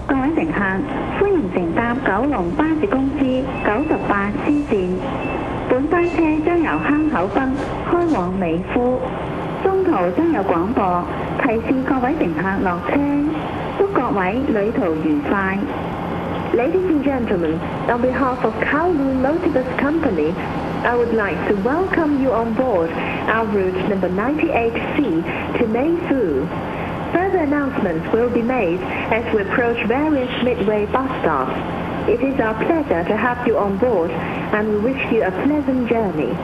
各位乘客，歡迎乘搭九龍巴士公司98C 線。本班車將由坑口北開往美孚，中途將有廣播提示各位乘客落車，祝各位旅途愉快。Ladies and gentlemen, on behalf of Kowloon Multibus Company, I would like to welcome you on board our route number 98C to Meifu. Further announcements will be made as we approach various midway bus stops. It is our pleasure to have you on board, and we wish you a pleasant journey.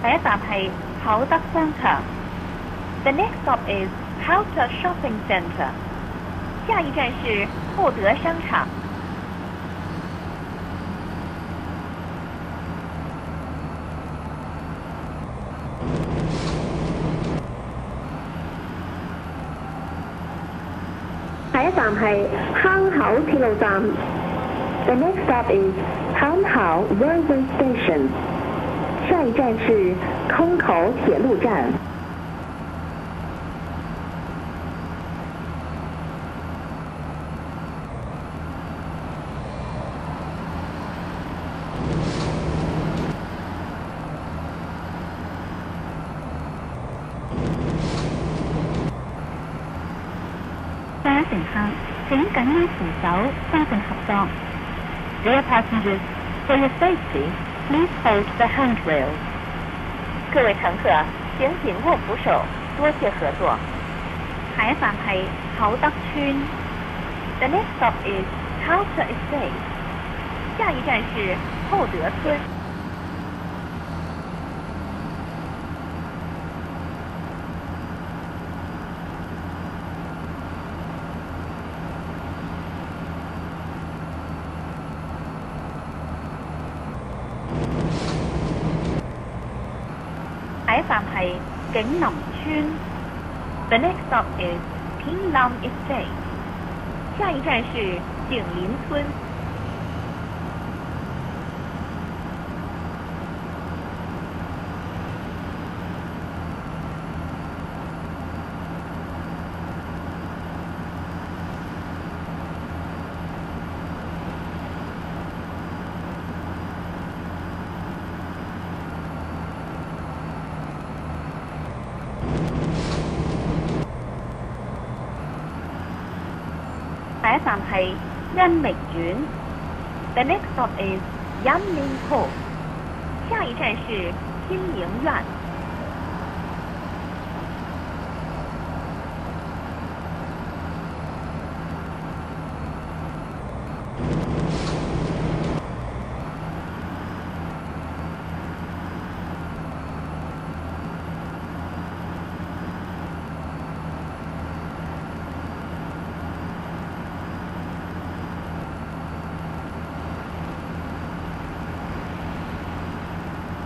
第一站係厚德商場。The next stop is Haote Shopping Center. 下一站是厚德商場。下一站係坑口鐵路站。The next stop is 坑口 Railway Station. 下一站是坑口鐵路站。各位乘客，請緊握扶手，加強合作。Dear passengers, for your safety, please hold the handrails. 各位乘客，請緊握扶手，多謝合作。下一站係厚德村。The next stop is Haote Estate. 下一站是厚德村。下一站係景林村。The next stop is King Lam Estate. 下一站是景林村。下一站係恩明苑。The next stop is Yanling Court. 下一站是天寧苑。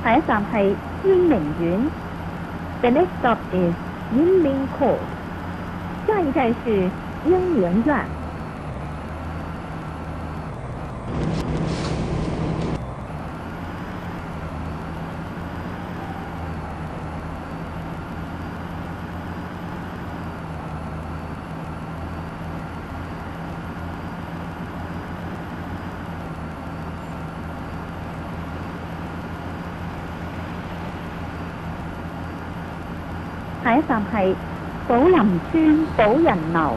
下一站係英明苑。The next stop is Yanling Court. 下一站是英寧苑。下一站係寶林村寶人樓。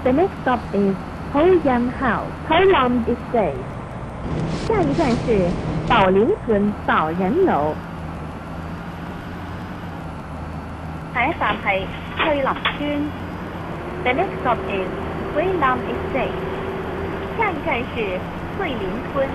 The next stop is 寶人 House, 寶林 Estate. 下一站是寶林村寶人樓。下一站係翠林村。The next stop is 桂林 Estate. 下一站是桂林村。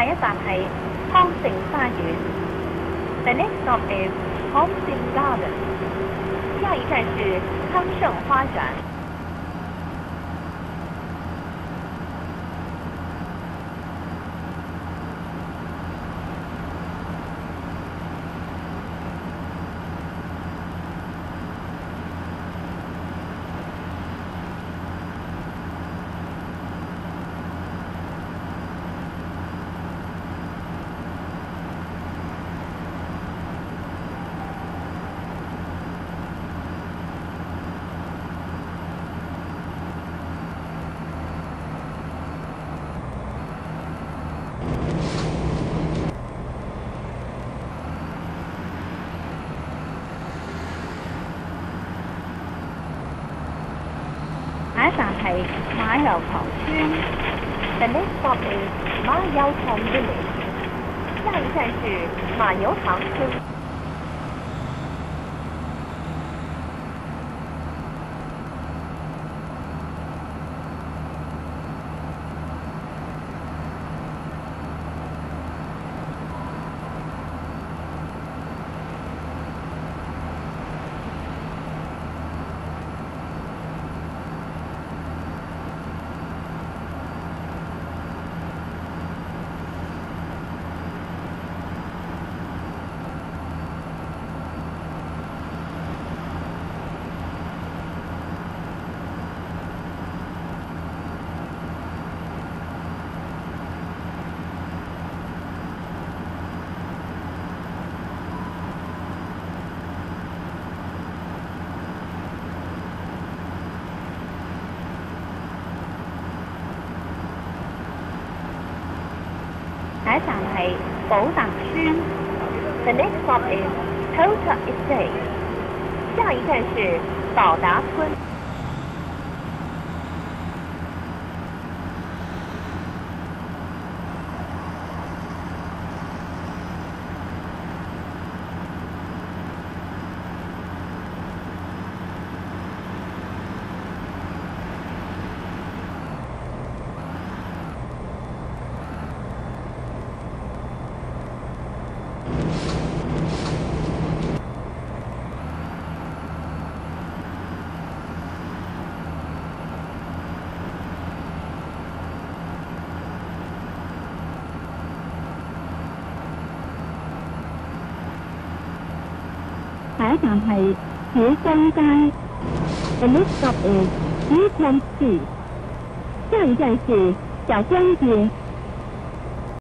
下一站係康盛花園。The next stop is Hongxing Garden。下一站是康盛花園。下一站係馬油塘村。The next stop is 馬油塘 village。下一站是馬油塘村。下一站係寶達村。The next stop is Total Estate。下一站是寶達村。下一站係紫江街。The next stop is 紫江街。下一站是小江街。